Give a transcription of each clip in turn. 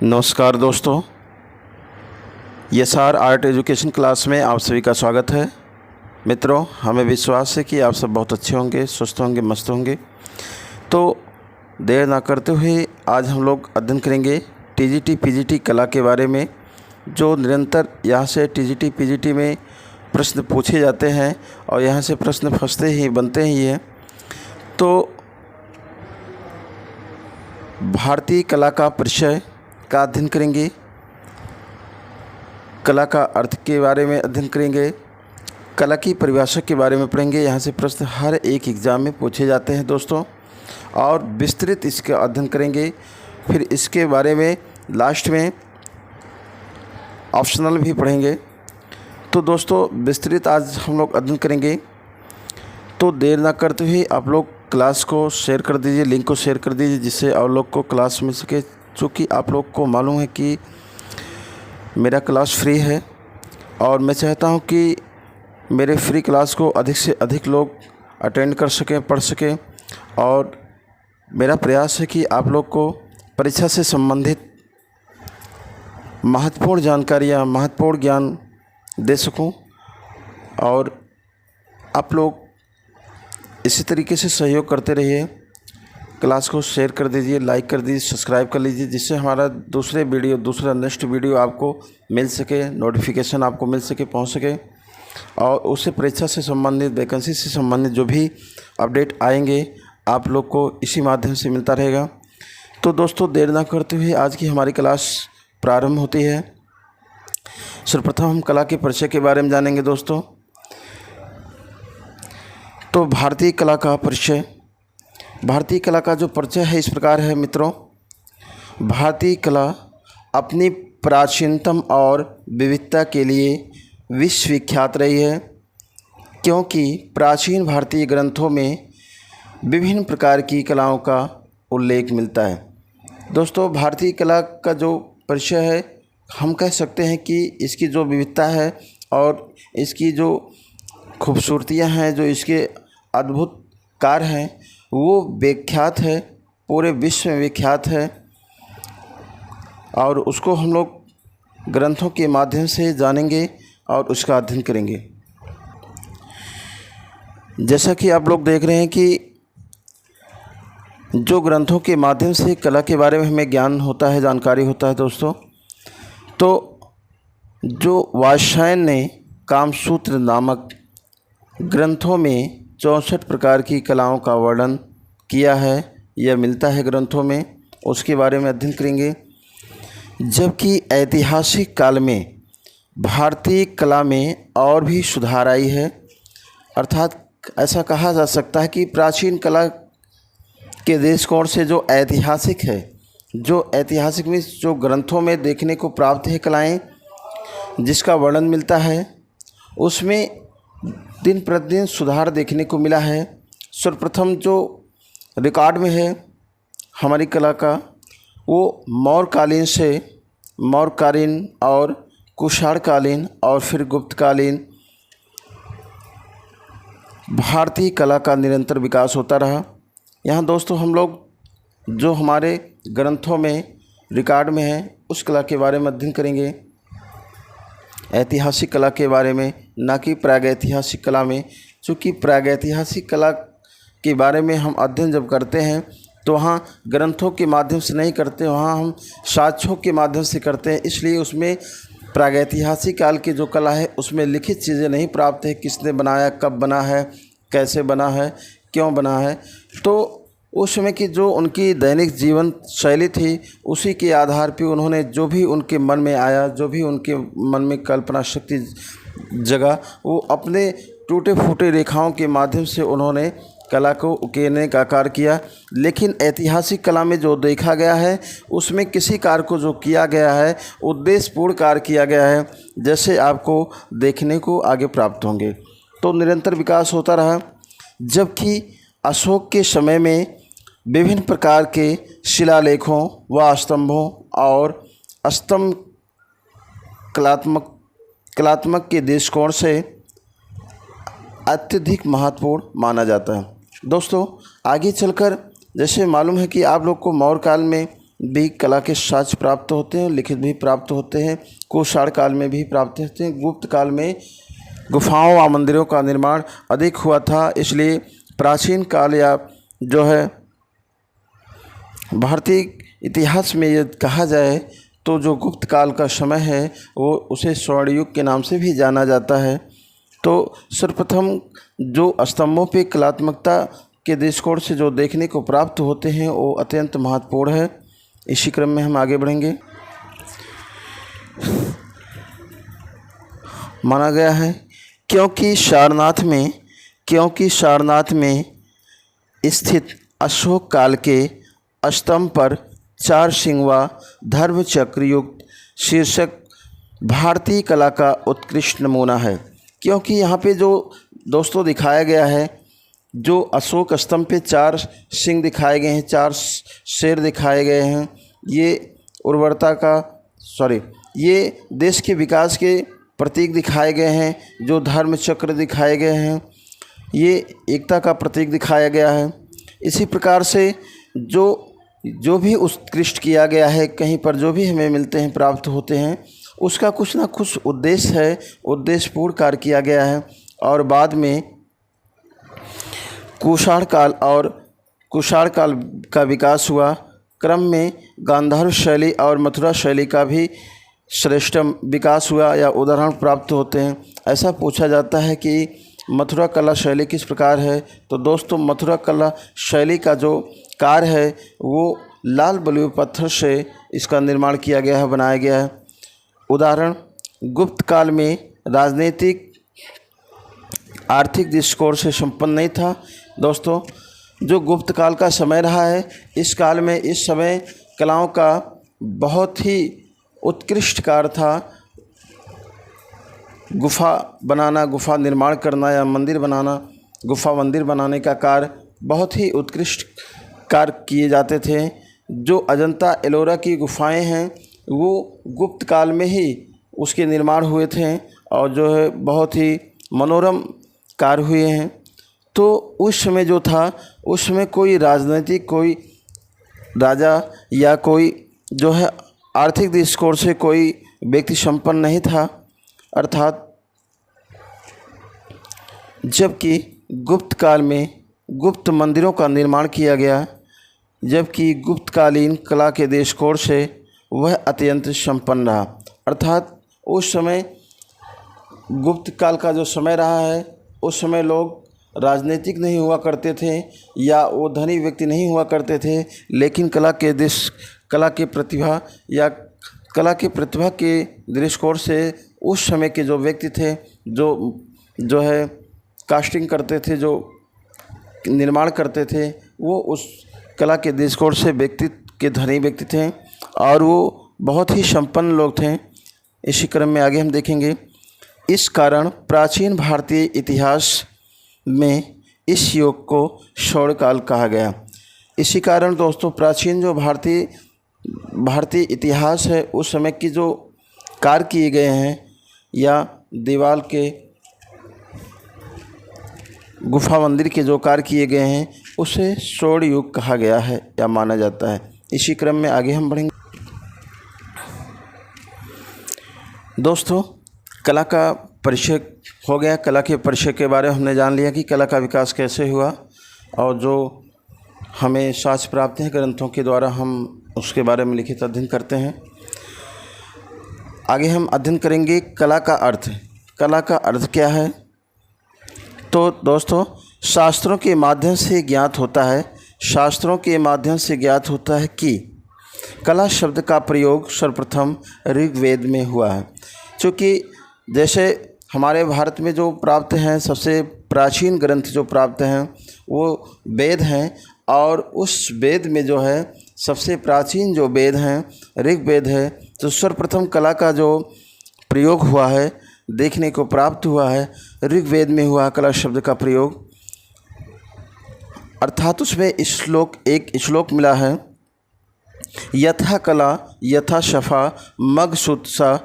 नमस्कार दोस्तों, SR art education class में आप सभी का स्वागत है। मित्रों, हमें विश्वास है कि आप सब बहुत अच्छे होंगे, स्वस्थ होंगे, मस्त होंगे। तो देर ना करते हुए आज हम लोग अध्ययन करेंगे टीजीटी पीजीटी कला के बारे में, जो निरंतर यहाँ से टीजीटी पीजीटी में प्रश्न पूछे जाते हैं और यहाँ से प्रश्न फंसते ही बनते ही हैं। तो भारतीय कला का परिचय का अध्ययन करेंगे, कला का अर्थ के बारे में अध्ययन करेंगे, कला की परिभाषा के बारे में पढ़ेंगे। यहाँ से प्रश्न हर एक एग्ज़ाम में पूछे जाते हैं दोस्तों, और विस्तृत इसका अध्ययन करेंगे। फिर इसके बारे में लास्ट में ऑप्शनल भी पढ़ेंगे। तो दोस्तों विस्तृत आज हम लोग अध्ययन करेंगे। तो देर ना करते हुए आप लोग क्लास को शेयर कर दीजिए, लिंक को शेयर कर दीजिए, जिससे आप लोग को क्लास मिल सके। चूँकि आप लोग को मालूम है कि मेरा क्लास फ्री है और मैं चाहता हूं कि मेरे फ्री क्लास को अधिक से अधिक लोग अटेंड कर सकें, पढ़ सकें। और मेरा प्रयास है कि आप लोग को परीक्षा से संबंधित महत्वपूर्ण जानकारियां, महत्वपूर्ण ज्ञान दे सकूं। और आप लोग इसी तरीके से सहयोग करते रहिए। क्लास को शेयर कर दीजिए, लाइक कर दीजिए, सब्सक्राइब कर लीजिए, जिससे हमारा दूसरा नेक्स्ट वीडियो आपको मिल सके, नोटिफिकेशन आपको मिल सके, पहुंच सके। और उससे परीक्षा से संबंधित, वैकेंसी से संबंधित जो भी अपडेट आएंगे आप लोग को इसी माध्यम से मिलता रहेगा। तो दोस्तों देर ना करते हुए आज की हमारी क्लास प्रारंभ होती है। सर्वप्रथम हम कला के परिचय के बारे में जानेंगे दोस्तों। तो भारतीय कला का परिचय, भारतीय कला का जो परिचय है इस प्रकार है मित्रों। भारतीय कला अपनी प्राचीनतम और विविधता के लिए विश्वविख्यात रही है, क्योंकि प्राचीन भारतीय ग्रंथों में विभिन्न प्रकार की कलाओं का उल्लेख मिलता है। दोस्तों भारतीय कला का जो परिचय है, हम कह सकते हैं कि इसकी जो विविधता है और इसकी जो खूबसूरतियाँ हैं, जो इसके अद्भुत कार्य हैं, वो विख्यात है, पूरे विश्व में विख्यात है। और उसको हम लोग ग्रंथों के माध्यम से जानेंगे और उसका अध्ययन करेंगे। जैसा कि आप लोग देख रहे हैं कि जो ग्रंथों के माध्यम से कला के बारे में हमें ज्ञान होता है, जानकारी होता है दोस्तों, तो जो वात्स्यायन ने कामसूत्र नामक ग्रंथों में 64 प्रकार की कलाओं का वर्णन किया है, यह मिलता है ग्रंथों में, उसके बारे में अध्ययन करेंगे। जबकि ऐतिहासिक काल में भारतीय कला में और भी सुधार आई है, अर्थात ऐसा कहा जा सकता है कि प्राचीन कला के दृष्टिकोण से जो ऐतिहासिक है, जो ऐतिहासिक में जो ग्रंथों में देखने को प्राप्त है कलाएँ, जिसका वर्णन मिलता है, उसमें दिन प्रतिदिन सुधार देखने को मिला है। सर्वप्रथम जो रिकॉर्ड में है हमारी कला का, वो मौर्यकालीन से मौर्यकालीन और कुषाणकालीन और फिर गुप्तकालीन भारतीय कला का निरंतर विकास होता रहा। यहाँ दोस्तों हम लोग जो हमारे ग्रंथों में रिकॉर्ड में है उस कला के बारे में अध्ययन करेंगे, ऐतिहासिक कला के बारे में, ना कि प्रागैतिहासिक कला में। चूँकि प्रागैतिहासिक कला के बारे में हम अध्ययन जब करते हैं तो वहाँ ग्रंथों के माध्यम से नहीं करते, वहाँ हम साक्ष्यों के माध्यम से करते हैं। इसलिए उसमें प्रागैतिहासिक काल की जो कला है उसमें लिखित चीज़ें नहीं प्राप्त है, किसने बनाया, कब बना है, कैसे बना है, क्यों बना है। तो उस समय की जो उनकी दैनिक जीवन शैली थी, उसी के आधार पर उन्होंने जो भी उनके मन में आया, जो भी उनके मन में कल्पना शक्ति जगा, वो अपने टूटे फूटे रेखाओं के माध्यम से उन्होंने कला को उकेरने का कार्य किया। लेकिन ऐतिहासिक कला में जो देखा गया है उसमें किसी कार्य को जो किया गया है उद्देश्यपूर्ण कार्य किया गया है, जैसे आपको देखने को आगे प्राप्त होंगे। तो निरंतर विकास होता रहा। जबकि अशोक के समय में विभिन्न प्रकार के शिलालेखों व स्तंभों और स्तंभ कलात्मक के दृष्टिकोण से अत्यधिक महत्वपूर्ण माना जाता है। दोस्तों आगे चलकर जैसे मालूम है कि आप लोग को मौर्य काल में भी कला के साक्ष्य प्राप्त होते हैं, लिखित भी प्राप्त होते हैं, कुषाण काल में भी प्राप्त होते हैं। गुप्त काल में गुफाओं व मंदिरों का निर्माण अधिक हुआ था, इसलिए प्राचीन काल या जो है भारतीय इतिहास में ये कहा जाए तो जो गुप्त काल का समय है वो उसे स्वर्ण युग के नाम से भी जाना जाता है। तो सर्वप्रथम जो स्तंभों पे कलात्मकता के दृष्टिकोण से जो देखने को प्राप्त होते हैं वो अत्यंत महत्वपूर्ण है। इसी क्रम में हम आगे बढ़ेंगे। माना गया है क्योंकि सारनाथ में स्थित अशोक काल के स्तंभ पर 4 सिंहवा धर्म चक्र युक्त शीर्षक भारतीय कला का उत्कृष्ट नमूना है। क्योंकि यहाँ पे जो दोस्तों दिखाया गया है, जो अशोक स्तंभ पे 4 सिंह दिखाए गए हैं, 4 शेर दिखाए गए हैं, ये देश के विकास के प्रतीक दिखाए गए हैं। जो धर्म चक्र दिखाए गए हैं, ये एकता का प्रतीक दिखाया गया है। इसी प्रकार से जो भी उत्कृष्ट किया गया है, कहीं पर जो भी हमें मिलते हैं, प्राप्त होते हैं, उसका कुछ ना कुछ उद्देश्य है, उद्देश्यपूर्ण कार्य किया गया है। और बाद में कुषाण काल का विकास हुआ। क्रम में गांधार शैली और मथुरा शैली का भी श्रेष्ठ विकास हुआ या उदाहरण प्राप्त होते हैं। ऐसा पूछा जाता है कि मथुरा कला शैली किस प्रकार है, तो दोस्तों मथुरा कला शैली का जो कार्य है वो लाल बलुई पत्थर से इसका निर्माण किया गया है, बनाया गया है। उदाहरण, गुप्त काल में राजनीतिक आर्थिक दृष्टिकोण से संपन्न नहीं था। दोस्तों जो गुप्त काल का समय रहा है, इस काल में इस समय कलाओं का बहुत ही उत्कृष्ट कार्य था। गुफा बनाना, गुफा निर्माण करना या मंदिर बनाना, गुफा मंदिर बनाने का कार्य बहुत ही उत्कृष्ट कार्य किए जाते थे। जो अजंता एलोरा की गुफाएं हैं वो गुप्त काल में ही उसके निर्माण हुए थे और जो है बहुत ही मनोरम कार्य हुए हैं। तो उस समय जो था, उस समय कोई राजनीतिक, कोई राजा या कोई जो है आर्थिक दृष्टिकोण से कोई व्यक्ति संपन्न नहीं था। अर्थात जबकि गुप्त काल में गुप्त मंदिरों का निर्माण किया गया, जबकि गुप्तकालीन कला के दृष्टिकोण से वह अत्यंत संपन्न रहा। अर्थात उस समय गुप्त काल का जो समय रहा है, उस समय लोग राजनीतिक नहीं हुआ करते थे या वो धनी व्यक्ति नहीं हुआ करते थे, लेकिन कला के प्रतिभा के दृष्टिकोण से उस समय के जो व्यक्ति थे, जो है कास्टिंग करते थे, जो निर्माण करते थे, वो उस कला के दृष्टिकोण से धनी व्यक्ति थे और वो बहुत ही संपन्न लोग थे। इसी क्रम में आगे हम देखेंगे। इस कारण प्राचीन भारतीय इतिहास में इस युग को स्वर्ण काल कहा गया। इसी कारण दोस्तों प्राचीन जो भारतीय इतिहास है, उस समय की जो कार्य किए गए हैं या दीवार के गुफा मंदिर के जो कार्य किए गए हैं, उसे स्वर्ण युग कहा गया है या माना जाता है। इसी क्रम में आगे हम बढ़ेंगे। दोस्तों कला का परिचय हो गया। कला के परिचय के बारे में हमने जान लिया कि कला का विकास कैसे हुआ और जो हमें साक्ष्य प्राप्त हैं ग्रंथों के द्वारा, हम उसके बारे में लिखित अध्ययन करते हैं। आगे हम अध्ययन करेंगे कला का अर्थ। कला का अर्थ क्या है? तो दोस्तों शास्त्रों के माध्यम से ज्ञात होता है कि कला शब्द का प्रयोग सर्वप्रथम ऋग्वेद में हुआ है। क्योंकि जैसे हमारे भारत में जो प्राप्त हैं, सबसे प्राचीन ग्रंथ जो प्राप्त हैं वो वेद हैं, और उस वेद में जो है सबसे प्राचीन जो वेद हैं ऋग्वेद है। तो सर्वप्रथम कला का जो प्रयोग हुआ है, देखने को प्राप्त हुआ है, ऋग्वेद में हुआ कला शब्द का प्रयोग। अर्थात उसमें एक श्लोक मिला है, यथा कला यथा शफा मग सुत्सा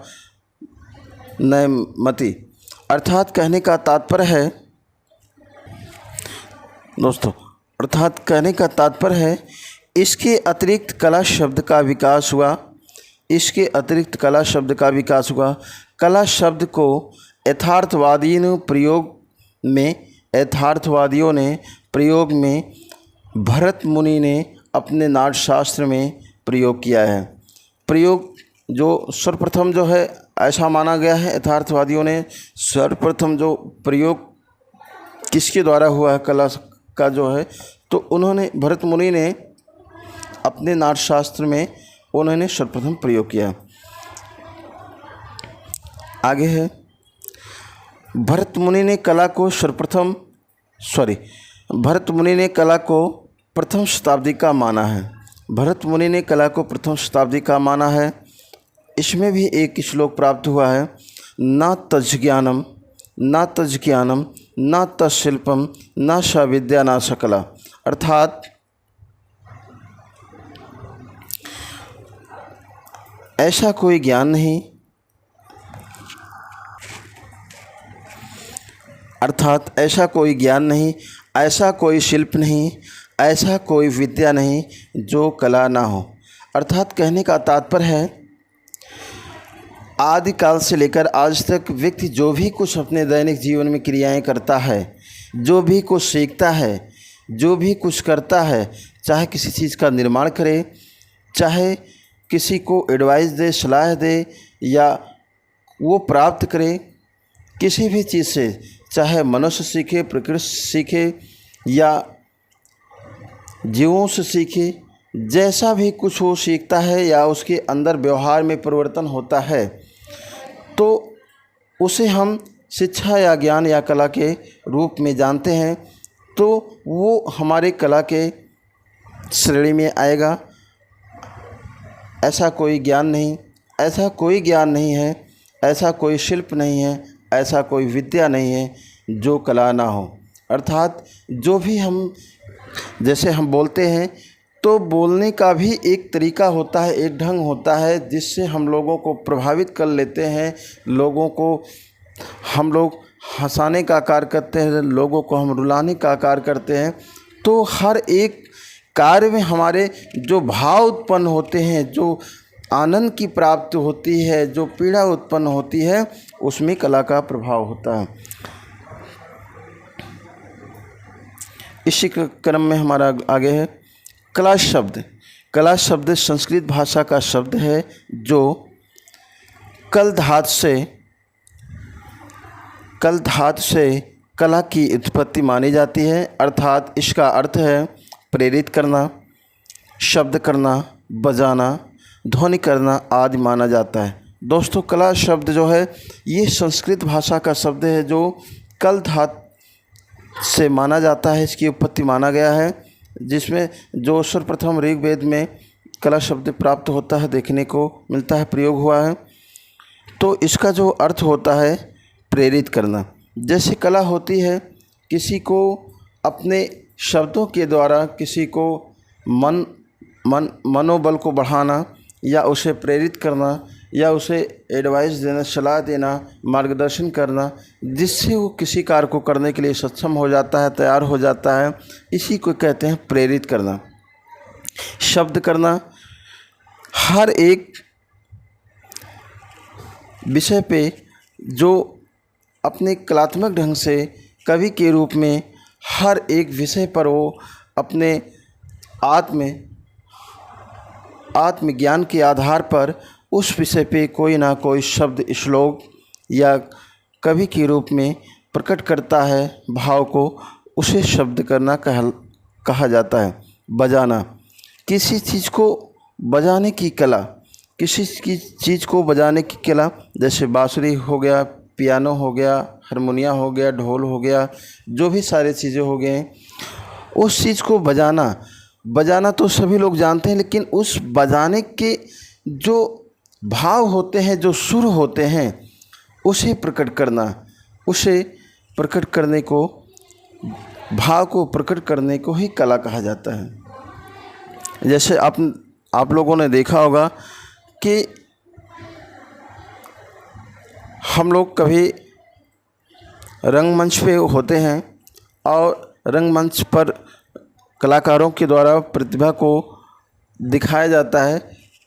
नयमति। अर्थात कहने का तात्पर्य है इसके अतिरिक्त कला शब्द का विकास हुआ। इसके अतिरिक्त कला शब्द का विकास हुआ। कला शब्द को यथार्थवादियों ने प्रयोग में भरत मुनि ने अपने नाट्यशास्त्र में प्रयोग किया है। प्रयोग जो सर्वप्रथम जो है ऐसा माना गया है, यथार्थवादियों ने सर्वप्रथम जो प्रयोग किसके द्वारा हुआ है कला का जो है, तो उन्होंने भरत मुनि ने अपने नाट्यशास्त्र में उन्होंने सर्वप्रथम प्रयोग किया। आगे है, भरत मुनि ने कला को प्रथम शताब्दी का माना है। भरत मुनि ने कला को प्रथम शताब्दी का माना है। इसमें भी एक श्लोक प्राप्त हुआ है, न तज्ज्ञानम न तत्शिल्पम न स विद्या न स कला। अर्थात ऐसा कोई ज्ञान नहीं, ऐसा कोई शिल्प नहीं, ऐसा कोई विद्या नहीं जो कला ना हो। अर्थात कहने का तात्पर्य है, आदिकाल से लेकर आज तक व्यक्ति जो भी कुछ अपने दैनिक जीवन में क्रियाएं करता है, जो भी कुछ सीखता है, जो भी कुछ करता है, चाहे किसी चीज़ का निर्माण करे, चाहे किसी को एडवाइस दे, सलाह दे, या वो प्राप्त करे किसी भी चीज़ से, चाहे मनुष्य सीखे, प्रकृति सीखे या जीवों से सीखे, जैसा भी कुछ वो सीखता है या उसके अंदर व्यवहार में परिवर्तन होता है, तो उसे हम शिक्षा या ज्ञान या कला के रूप में जानते हैं। तो वो हमारे कला के श्रेणी में आएगा। ऐसा कोई ज्ञान नहीं है, ऐसा कोई शिल्प नहीं है, ऐसा कोई विद्या नहीं है जो कला ना हो। अर्थात जो भी हम जैसे हम बोलते हैं, तो बोलने का भी एक तरीका होता है, एक ढंग होता है, जिससे हम लोगों को प्रभावित कर लेते हैं। लोगों को हम लोग हंसाने का कार्य करते हैं, लोगों को हम रुलाने का कार्य करते हैं। तो हर एक कार्य में हमारे जो भाव उत्पन्न होते हैं, जो आनंद की प्राप्ति होती है, जो पीड़ा उत्पन्न होती है, उसमें कला का प्रभाव होता है। इसी क्रम में हमारा आगे है कला शब्द। कला शब्द संस्कृत भाषा का शब्द है जो कल धातु से कला की उत्पत्ति मानी जाती है। अर्थात इसका अर्थ है प्रेरित करना, शब्द करना, बजाना, ध्वनि करना आदि माना जाता है। दोस्तों, कला शब्द जो है ये संस्कृत भाषा का शब्द है जो कल धातु से माना जाता है, इसकी उत्पत्ति माना गया है, जिसमें जो सर्वप्रथम ऋग्वेद में कला शब्द प्राप्त होता है, देखने को मिलता है, प्रयोग हुआ है। तो इसका जो अर्थ होता है प्रेरित करना। जैसे कला होती है किसी को अपने शब्दों के द्वारा किसी को मनोबल को बढ़ाना, या उसे प्रेरित करना, या उसे एडवाइस देना, सलाह देना, मार्गदर्शन करना, जिससे वो किसी कार्य को करने के लिए सक्षम हो जाता है, तैयार हो जाता है। इसी को कहते हैं प्रेरित करना। शब्द करना, हर एक विषय पे जो अपने कलात्मक ढंग से कवि के रूप में हर एक विषय पर वो अपने आत्मज्ञान के आधार पर उस विषय पे कोई ना कोई शब्द, श्लोक या कवि के रूप में प्रकट करता है भाव को, उसे शब्द करना कहा जाता है। बजाना, किसी चीज़ को बजाने की कला, जैसे बांसुरी हो गया, पियानो हो गया, हारमोनिया हो गया, ढोल हो गया, जो भी सारे चीज़ें हो गए, उस चीज़ को बजाना तो सभी लोग जानते हैं, लेकिन उस बजाने के जो भाव होते हैं, जो सुर होते हैं, उसे प्रकट करना, भाव को प्रकट करने को ही कला कहा जाता है। जैसे आप लोगों ने देखा होगा कि हम लोग कभी रंगमंच पे होते हैं और रंगमंच पर कलाकारों के द्वारा प्रतिभा को दिखाया जाता है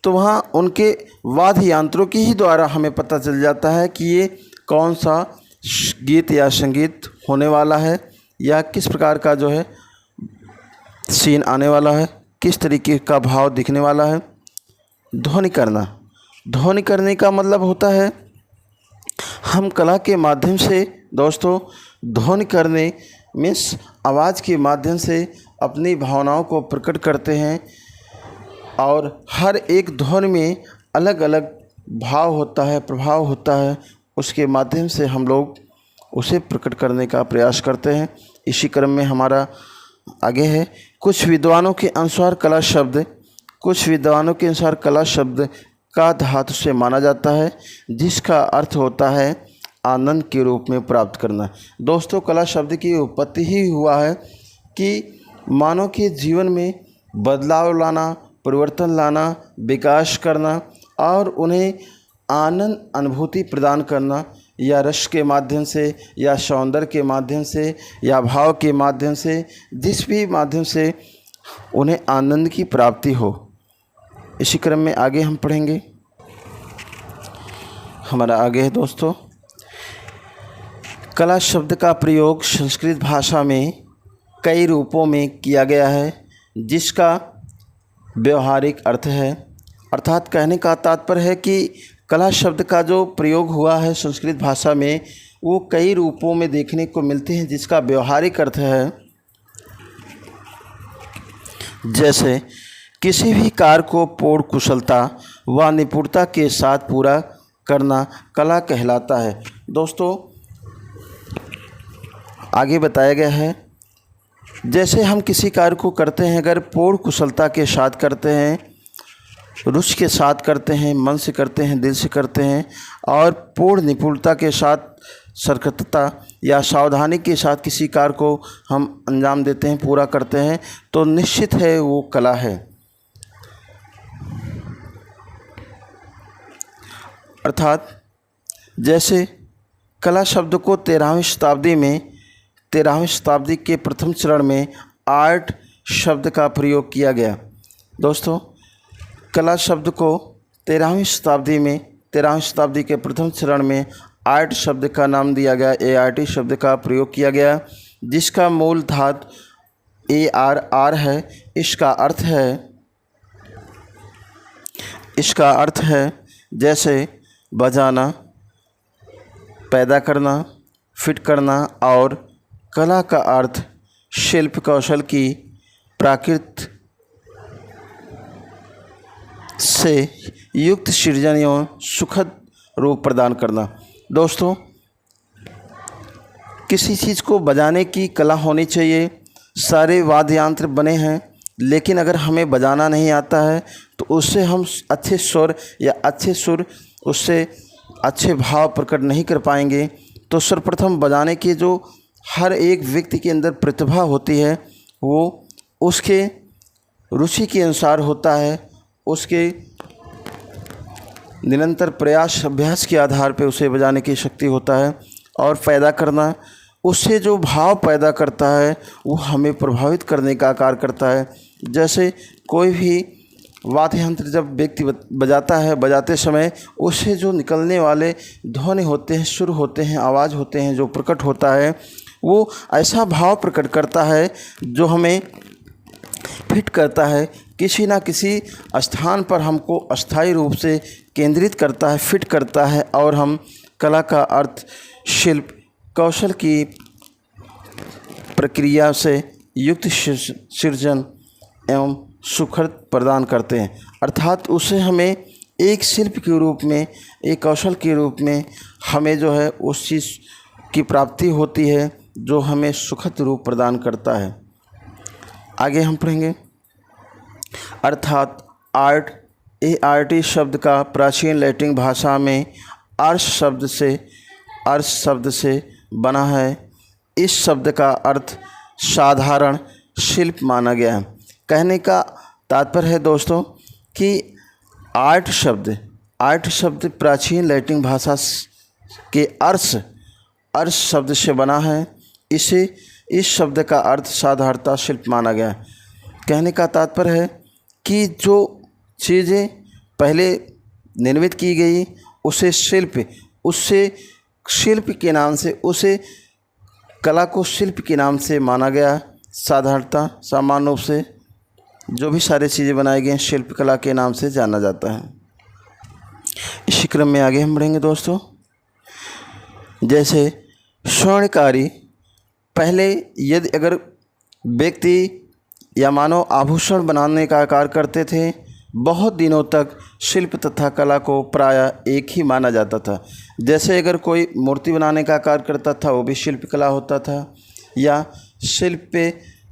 तो वहाँ उनके वाद्य यंत्रों के ही द्वारा हमें पता चल जाता है कि ये कौन सा गीत या संगीत होने वाला है या किस प्रकार का जो है सीन आने वाला है, किस तरीके का भाव दिखने वाला है। ध्वनि करना, ध्वनि करने का मतलब होता है हम कला के माध्यम से दोस्तों ध्वनि करने मीन्स आवाज़ के माध्यम से अपनी भावनाओं को प्रकट करते हैं और हर एक ध्वनि में अलग अलग भाव होता है, प्रभाव होता है, उसके माध्यम से हम लोग उसे प्रकट करने का प्रयास करते हैं। इसी क्रम में हमारा आगे है कुछ विद्वानों के अनुसार कला शब्द का धातु से माना जाता है जिसका अर्थ होता है आनंद के रूप में प्राप्त करना। दोस्तों कला शब्द की उत्पत्ति ही हुआ है कि मानव के जीवन में बदलाव लाना, परिवर्तन लाना, विकास करना और उन्हें आनंद अनुभूति प्रदान करना, या रस के माध्यम से या सौंदर्य के माध्यम से या भाव के माध्यम से, जिस भी माध्यम से उन्हें आनंद की प्राप्ति हो। इसी क्रम में आगे हम पढ़ेंगे। हमारा आगे है दोस्तों कला शब्द का प्रयोग संस्कृत भाषा में कई रूपों में किया गया है जिसका व्यवहारिक अर्थ है, अर्थात कहने का तात्पर्य है कि कला शब्द का जो प्रयोग हुआ है संस्कृत भाषा में वो कई रूपों में देखने को मिलते हैं जिसका व्यवहारिक अर्थ है। जैसे किसी भी कार्य को पूर्ण कुशलता व निपुणता के साथ पूरा करना कला कहलाता है। दोस्तों आगे बताया गया है जैसे हम किसी कार्य को करते हैं अगर पूर्ण कुशलता के साथ करते हैं, रुचि के साथ करते हैं, मन से करते हैं, दिल से करते हैं और पूर्ण निपुणता के साथ, सतर्कता या सावधानी के साथ किसी कार्य को हम अंजाम देते हैं, पूरा करते हैं तो निश्चित है वो कला है। अर्थात जैसे कला शब्द को 13वीं शताब्दी के प्रथम चरण में आर्ट शब्द का प्रयोग किया गया। दोस्तों कला शब्द को 13वीं शताब्दी के प्रथम चरण में आर्ट शब्द का नाम दिया गया, ART शब्द का प्रयोग किया गया जिसका मूल धातु ARR है। इसका अर्थ है जैसे बजाना, पैदा करना, फिट करना और कला का अर्थ शिल्प कौशल की प्राकृत से युक्त सृजन एवं सुखद रूप प्रदान करना। दोस्तों किसी चीज़ को बजाने की कला होनी चाहिए। सारे वाद्य यंत्र बने हैं लेकिन अगर हमें बजाना नहीं आता है तो उससे हम अच्छे स्वर या अच्छे सुर, उससे अच्छे भाव प्रकट नहीं कर पाएंगे। तो सर्वप्रथम बजाने की जो हर एक व्यक्ति के अंदर प्रतिभा होती है वो उसके रुचि के अनुसार होता है, उसके निरंतर प्रयास अभ्यास के आधार पर उसे बजाने की शक्ति होता है। और पैदा करना, उससे जो भाव पैदा करता है वो हमें प्रभावित करने का कार्य करता है। जैसे कोई भी वाद्य यंत्र जब व्यक्ति बजाता है, बजाते समय उससे जो निकलने वाले ध्वनि होते हैं, सुर होते हैं, आवाज़ होते हैं, जो प्रकट होता है वो ऐसा भाव प्रकट करता है जो हमें फिट करता है, किसी ना किसी स्थान पर हमको अस्थायी रूप से केंद्रित करता है, फिट करता है और हम कला का अर्थ शिल्प कौशल की प्रक्रिया से युक्त सृजन एवं सुखद प्रदान करते हैं। अर्थात उसे हमें एक शिल्प के रूप में, एक कौशल के रूप में हमें जो है उस चीज़ की प्राप्ति होती है जो हमें सुखद रूप प्रदान करता है। आगे हम पढ़ेंगे। अर्थात आर्ट, ART शब्द का प्राचीन लैटिन भाषा में अर्श शब्द से बना है। इस शब्द का अर्थ साधारण शिल्प माना गया है। कहने का तात्पर्य है दोस्तों कि आर्ट शब्द प्राचीन लैटिन भाषा के अर्श शब्द से बना है। इस शब्द का अर्थ साधारणता शिल्प माना गया है। कहने का तात्पर्य है कि जो चीज़ें पहले निर्मित की गई उसे शिल्प के नाम से, उसे कला को शिल्प के नाम से माना गया। सामान्य रूप से जो भी सारी चीज़ें बनाई गई हैं शिल्प कला के नाम से जाना जाता है। इसी क्रम में आगे हम बढ़ेंगे दोस्तों। जैसे स्वर्णकारी, पहले यदि अगर व्यक्ति या मानव आभूषण बनाने का कार्य करते थे, बहुत दिनों तक शिल्प तथा कला को प्रायः एक ही माना जाता था। जैसे अगर कोई मूर्ति बनाने का कार्य करता था वो भी शिल्प कला होता था, या शिल्प पे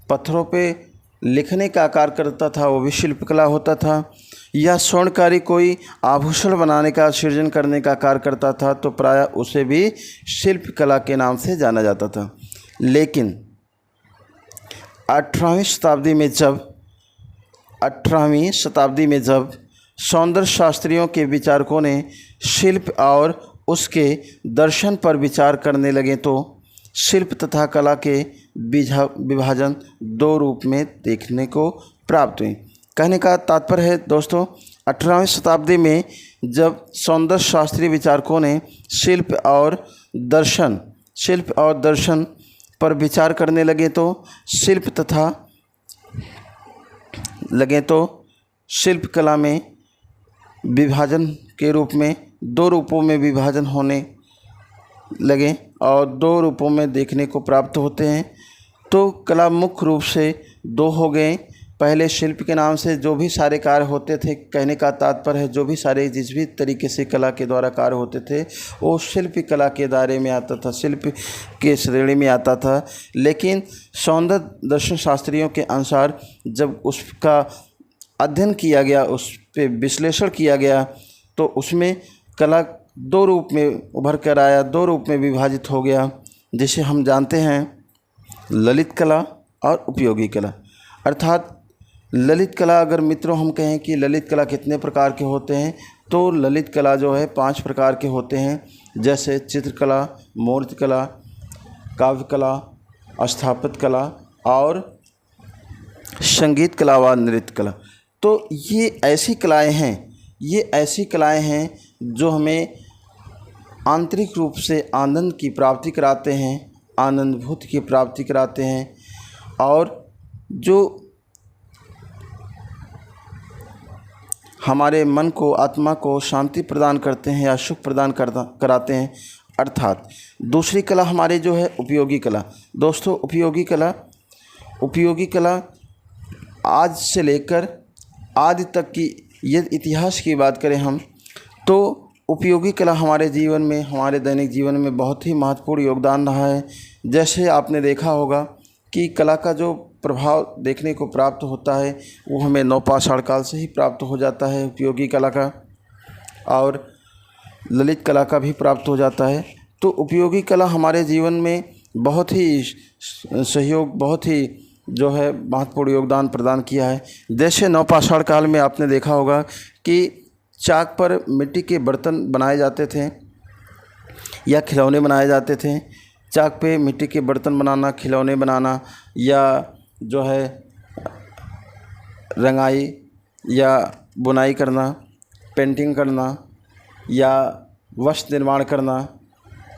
पत्थरों पे लिखने का कार्य करता था वो भी शिल्प कला होता था, या स्वर्णकारी कोई आभूषण बनाने का, सृजन करने का कार्य करता था तो प्रायः उसे भी शिल्प कला के नाम से जाना जाता था। लेकिन 18वीं शताब्दी में जब सौंदर्य शास्त्रियों के विचारकों ने शिल्प और उसके दर्शन पर विचार करने लगे तो शिल्प तथा कला के विभाजन दो रूप में देखने को प्राप्त हुए। कहने का तात्पर्य है दोस्तों, 18वीं शताब्दी में जब सौंदर्य शास्त्रीय विचारकों ने शिल्प और दर्शन पर विचार करने लगे तो शिल्प कला में विभाजन के रूप में दो रूपों में विभाजन होने लगे और दो रूपों में देखने को प्राप्त होते हैं। तो कला मुख्य रूप से दो हो गए। पहले शिल्प के नाम से जो भी सारे कार्य होते थे, कहने का तात्पर्य है जो भी सारे जिस भी तरीके से कला के द्वारा कार्य होते थे वो शिल्प कला के दायरे में आता था, शिल्प के श्रेणी में आता था। लेकिन सौंदर्य दर्शन शास्त्रियों के अनुसार जब उसका अध्ययन किया गया, उस पर विश्लेषण किया गया तो उसमें कला दो रूप में उभर कर आया, दो रूप में विभाजित हो गया, जिसे हम जानते हैं ललित कला और उपयोगी कला। अर्थात ललित कला, अगर मित्रों हम कहें कि ललित कला कितने प्रकार के होते हैं, तो ललित कला जो है 5 प्रकार के होते हैं। जैसे चित्रकला, मूर्ति कला, काव्य कला, स्थापत्य कला और संगीत कला व नृत्य कला। तो ये ऐसी कलाएं हैं जो हमें आंतरिक रूप से आनंद की प्राप्ति कराते हैं, आनंदभूति की प्राप्ति कराते हैं और जो हमारे मन को, आत्मा को शांति प्रदान करते हैं या सुख प्रदान कराते हैं। अर्थात दूसरी कला हमारे जो है उपयोगी कला। दोस्तों उपयोगी कला आज से लेकर आदि तक की यदि इतिहास की बात करें हम, तो उपयोगी कला हमारे जीवन में, हमारे दैनिक जीवन में बहुत ही महत्वपूर्ण योगदान रहा है। जैसे आपने देखा होगा कि कला का जो प्रभाव देखने को प्राप्त होता है वो हमें नवपाषाण काल से ही प्राप्त हो जाता है, उपयोगी कला का, और ललित कला का भी प्राप्त हो जाता है। तो उपयोगी कला हमारे जीवन में बहुत ही सहयोग, बहुत ही जो है महत्वपूर्ण योगदान प्रदान किया है। जैसे नवपाषाण काल में आपने देखा होगा कि चाक पर मिट्टी के बर्तन बनाए जाते थे या खिलौने बनाए जाते थे। चाक पे मिट्टी के बर्तन बनाना, खिलौने बनाना, या जो है रंगाई या बुनाई करना, पेंटिंग करना या वस्त्र निर्माण करना,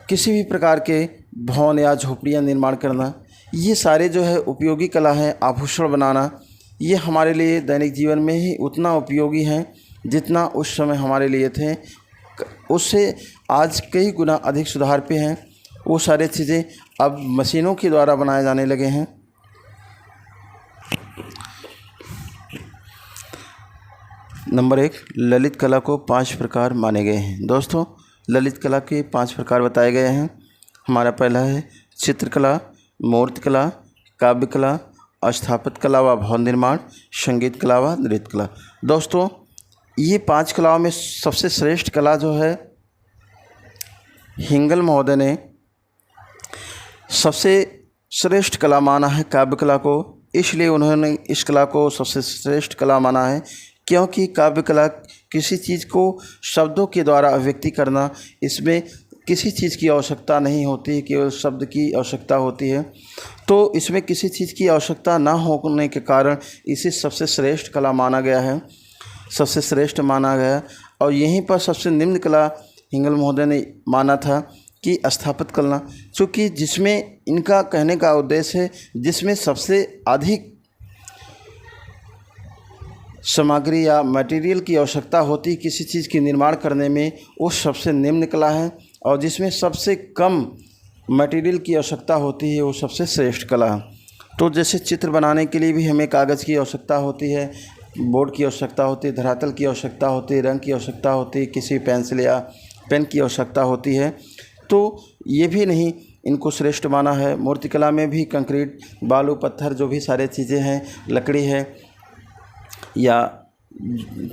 किसी भी प्रकार के भवन या झोपड़ियाँ निर्माण करना, ये सारे जो है उपयोगी कला है। आभूषण बनाना, ये हमारे लिए दैनिक जीवन में ही उतना उपयोगी हैं जितना उस समय हमारे लिए थे। उससे आज कई गुना अधिक सुधार पे हैं। वो सारे चीज़ें अब मशीनों के द्वारा बनाए जाने लगे हैं। नंबर 1, ललित कला को 5 प्रकार माने गए हैं। दोस्तों ललित कला के 5 प्रकार बताए गए हैं। हमारा पहला है चित्रकला, मूर्ति कला, काव्य कला, स्थापत्य कला व भवन निर्माण, संगीत कला व नृत्य कला। दोस्तों ये 5 कलाओं में सबसे श्रेष्ठ कला जो है हिंगल महोदय ने सबसे श्रेष्ठ कला माना है काव्य कला को। इसलिए उन्होंने इस कला को सबसे श्रेष्ठ कला माना है क्योंकि काव्य कला किसी चीज़ को शब्दों के द्वारा अभिव्यक्ति करना, इसमें किसी चीज़ की आवश्यकता नहीं होती, केवल शब्द की आवश्यकता होती है। तो इसमें किसी चीज़ की आवश्यकता ना होने के कारण इसे सबसे श्रेष्ठ कला माना गया है, सबसे श्रेष्ठ माना गया। और यहीं पर सबसे निम्न कला हिंगल महोदय ने माना था कि स्थापित कला, चूँकि जिसमें इनका कहने का उद्देश्य है जिसमें सबसे अधिक सामग्री या मटेरियल की आवश्यकता होती किसी चीज़ के निर्माण करने में, वो सबसे निम्न कला है। और जिसमें सबसे कम मटेरियल की आवश्यकता होती है वो सबसे श्रेष्ठ कला है। तो जैसे चित्र बनाने के लिए भी हमें कागज़ की आवश्यकता होती है, बोर्ड की आवश्यकता होती है, धरातल की आवश्यकता होती है, रंग की आवश्यकता होती है, किसी पेंसिल या पेन की आवश्यकता होती है। तो ये भी नहीं इनको श्रेष्ठ माना है। मूर्तिकला में भी कंक्रीट, बालू, पत्थर, जो भी सारे चीज़ें हैं, लकड़ी है या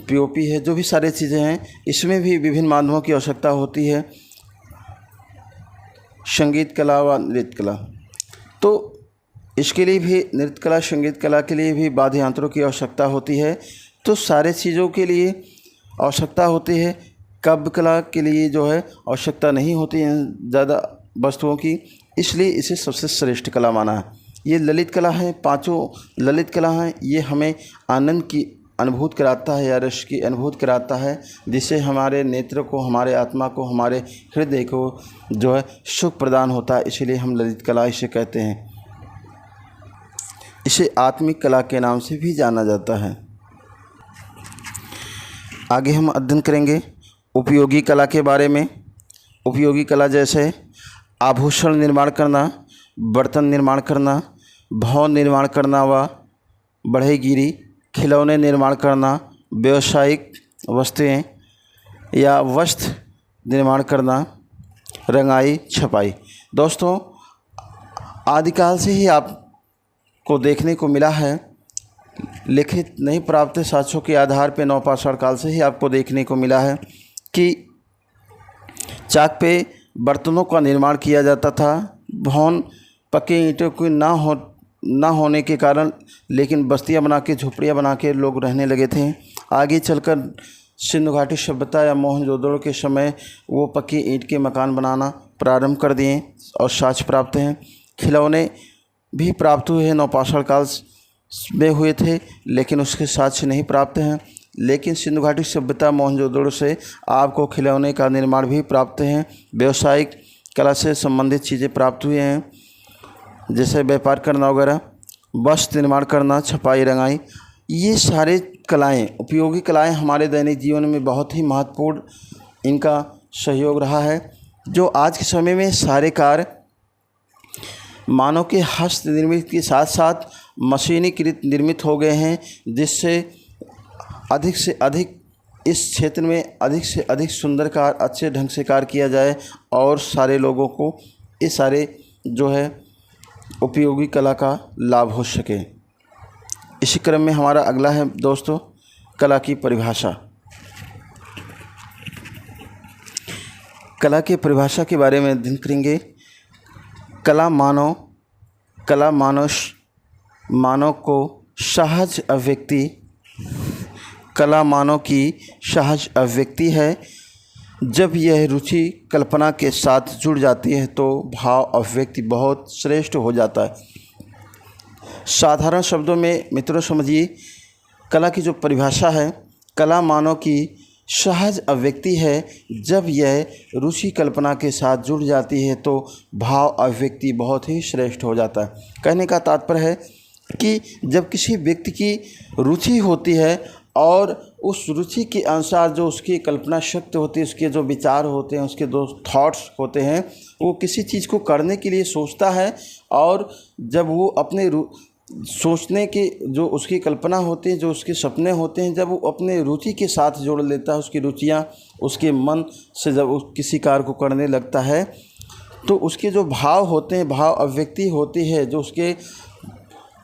पीओपी है, जो भी सारी चीज़ें हैं, इसमें भी विभिन्न माध्यमों की आवश्यकता होती है। संगीत कला व नृत्य कला, तो इसके लिए भी नृत्य कला, संगीत कला के लिए भी वाद्य यंत्रों की आवश्यकता होती है। तो सारे चीज़ों के लिए आवश्यकता होती है। काव्य कला के लिए जो है आवश्यकता नहीं होती है ज़्यादा वस्तुओं की, इसलिए इसे सबसे श्रेष्ठ कला माना है। ये ललित कला है, पांचों ललित कला हैं। ये हमें आनंद की अनुभूति कराता है या रस की अनुभूति कराता है, जिससे हमारे नेत्र को, हमारे आत्मा को, हमारे हृदय को जो है सुख प्रदान होता है। इसीलिए हम ललित कला इसे कहते हैं। इसे आत्मिक कला के नाम से भी जाना जाता है। आगे हम अध्ययन करेंगे उपयोगी कला के बारे में। उपयोगी कला जैसे आभूषण निर्माण करना, बर्तन निर्माण करना, भवन निर्माण करना व बढ़ईगिरी, खिलौने निर्माण करना, व्यावसायिक वस्तुएं या वस्त्र निर्माण करना, रंगाई, छपाई। दोस्तों, आदिकाल से ही आपको देखने को मिला है, लिखित नहीं प्राप्त साक्ष्यों के आधार पर नवपाषाण काल से ही आपको देखने को मिला है कि चाक पे बर्तनों का निर्माण किया जाता था। भवन पक्के ईंटों की ना होने के कारण, लेकिन बस्तियां बना के, झोपड़ियाँ बना के लोग रहने लगे थे। आगे चलकर सिंधु घाटी सभ्यता या मोहनजोदड़ो के समय वो पक्की ईंट के मकान बनाना प्रारंभ कर दिए और साक्ष्य प्राप्त हैं। खिलौने भी प्राप्त हुए हैं, नवपाषाण काल में हुए थे, लेकिन उसके साक्ष्य नहीं प्राप्त हैं। लेकिन सिंधु घाटी सभ्यता, मोहनजोदड़ो से आपको खिलौने का निर्माण भी प्राप्त हैं। व्यावसायिक कला से संबंधित चीज़ें प्राप्त हुए हैं, जैसे व्यापार करना वगैरह, वस्त्र निर्माण करना, छपाई, रंगाई। ये सारे कलाएं, उपयोगी कलाएं हमारे दैनिक जीवन में बहुत ही महत्वपूर्ण इनका सहयोग रहा है। जो आज के समय में सारे कार्य मानव के हस्त निर्मित के साथ साथ मशीनीकृत निर्मित हो गए हैं, जिससे अधिक से अधिक इस क्षेत्र में अधिक से अधिक सुंदर कार्य, अच्छे ढंग से कार्य किया जाए और सारे लोगों को ये सारे जो है उपयोगी कला का लाभ हो सके। इसी क्रम में हमारा अगला है दोस्तों कला की परिभाषा। कला की परिभाषा के बारे में अध्ययन करेंगे। कला मानव को सहज अभिव्यक्ति, कला मानव की सहज अभिव्यक्ति है। जब यह रुचि कल्पना के साथ जुड़ जाती है तो भाव अभिव्यक्ति बहुत श्रेष्ठ हो जाता है। साधारण शब्दों में मित्रों समझिए, कला की जो परिभाषा है, कला मानव की सहज अभिव्यक्ति है। जब यह रुचि कल्पना के साथ जुड़ जाती है तो भाव अभिव्यक्ति बहुत ही श्रेष्ठ हो जाता है। कहने का तात्पर्य है कि जब किसी व्यक्ति की रुचि होती है और उस रुचि के अनुसार जो उसकी कल्पना शक्ति होती है, उसके जो विचार होते हैं, उसके जो थॉट्स होते हैं, वो किसी चीज़ को करने के लिए सोचता है। और जब वो अपने सोचने के जो उसकी कल्पना होती है, जो उसके सपने होते हैं, जब वो अपने रुचि के साथ जोड़ लेता है, उसकी रुचियाँ उसके मन से जब वो किसी कार्य को करने लगता है तो उसके जो भाव होते हैं, भाव अभिव्यक्ति होती है, जो उसके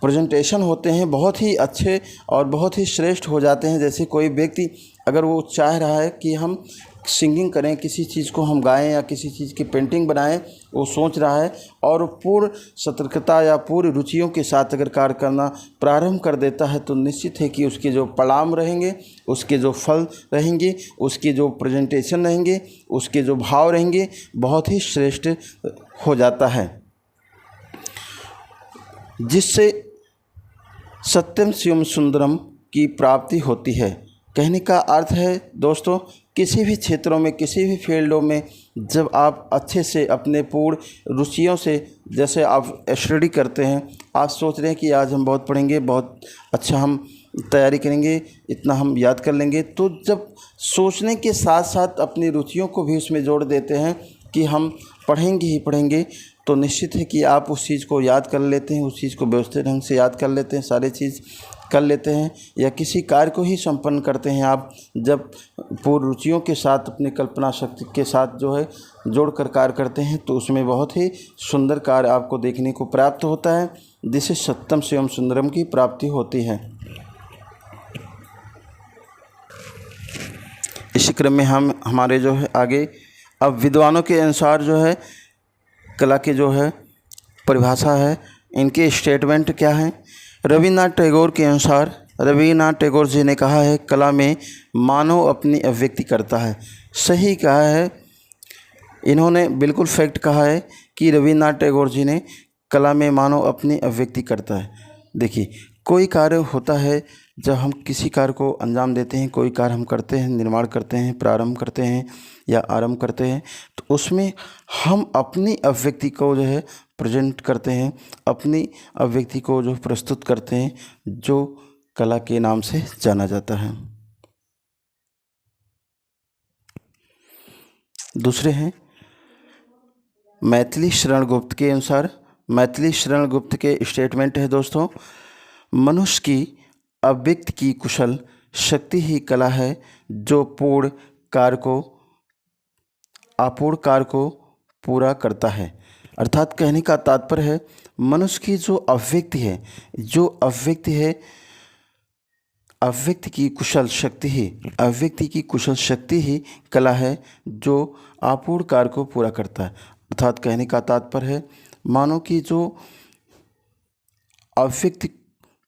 प्रेजेंटेशन होते हैं, बहुत ही अच्छे और बहुत ही श्रेष्ठ हो जाते हैं। जैसे कोई व्यक्ति अगर वो चाह रहा है कि हम सिंगिंग करें, किसी चीज़ को हम गाएं या किसी चीज़ की पेंटिंग बनाएं, वो सोच रहा है और पूर्ण सतर्कता या पूरी रुचियों के साथ अगर कार्य करना प्रारंभ कर देता है तो निश्चित है कि उसके जो परिणाम रहेंगे, उसके जो फल रहेंगे, उसके जो प्रेजेंटेशन रहेंगे, उसके जो भाव रहेंगे, बहुत ही श्रेष्ठ हो जाता है, जिससे सत्यम शिवम सुंदरम की प्राप्ति होती है। कहने का अर्थ है दोस्तों, किसी भी क्षेत्रों में, किसी भी फील्डों में जब आप अच्छे से अपने पूर्ण रुचियों से, जैसे आप स्टडी करते हैं, आप सोच रहे हैं कि आज हम बहुत पढ़ेंगे, बहुत अच्छा हम तैयारी करेंगे, इतना हम याद कर लेंगे, तो जब सोचने के साथ साथ अपनी रुचियों को भी उसमें जोड़ देते हैं कि हम पढ़ेंगे ही पढ़ेंगे, तो निश्चित है कि आप उस चीज़ को याद कर लेते हैं, उस चीज़ को व्यवस्थित ढंग से याद कर लेते हैं, सारी चीज़ कर लेते हैं। या किसी कार्य को ही संपन्न करते हैं आप जब पूर्ण रुचियों के साथ, अपनी कल्पना शक्ति के साथ जो है जोड़कर कार्य करते हैं, तो उसमें बहुत ही सुंदर कार्य आपको देखने को प्राप्त होता है, जिससे सत्यम शिवम सुंदरम की प्राप्ति होती है। इसी क्रम में हमारे जो है आगे अब विद्वानों के अनुसार जो है कला की जो है परिभाषा है, इनके स्टेटमेंट क्या हैं। रविन्द्रनाथ टैगोर के अनुसार, रविन्द्रनाथ टैगोर जी ने कहा है, कला में मानव अपनी अभिव्यक्ति करता है। सही कहा है, इन्होंने बिल्कुल फैक्ट कहा है कि रविन्द्रनाथ टैगोर जी ने कला में मानव अपनी अभिव्यक्ति करता है। देखिए, कोई कार्य होता है, जब हम किसी कार्य को अंजाम देते हैं, कोई कार्य हम करते हैं, निर्माण करते हैं, प्रारंभ करते हैं या आरंभ करते हैं, तो उसमें हम अपनी अभिव्यक्ति को जो है प्रेजेंट करते हैं, अपनी अभिव्यक्ति को जो प्रस्तुत करते हैं, जो कला के नाम से जाना जाता है। दूसरे हैं मैथिली शरण गुप्त के अनुसार। मैथिली शरण गुप्त के स्टेटमेंट है दोस्तों, मनुष्य की अव्यक्त की कुशल शक्ति ही कला है, जो अपूर्ण कार्य को पूरा करता है। अर्थात कहने का तात्पर्य है, मनुष्य की जो अव्यक्ति है, अव्यक्त की कुशल शक्ति ही कला है, जो अपूर्ण कार्य को पूरा करता है। अर्थात कहने का तात्पर्य है, मानव की जो अव्यक्त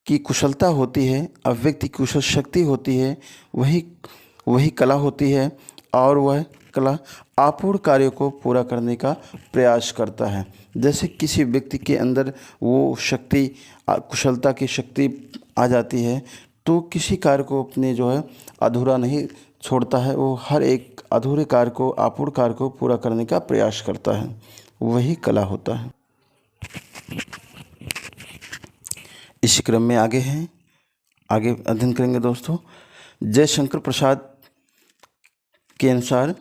की कुशलता होती है, अव्यक्त की कुशल शक्ति होती है, वही कला होती है, और वह कला अपूर्ण कार्यों को पूरा करने का प्रयास करता है। जैसे किसी व्यक्ति के अंदर वो शक्ति, कुशलता की शक्ति आ जाती है, तो किसी कार्य को अपने जो है अधूरा नहीं छोड़ता है, वो हर एक अधूरे कार्य को, अपूर्ण कार्य को पूरा करने का प्रयास करता है, वही कला होता है। इसी क्रम में आगे अध्ययन करेंगे दोस्तों। जयशंकर प्रसाद के अनुसार,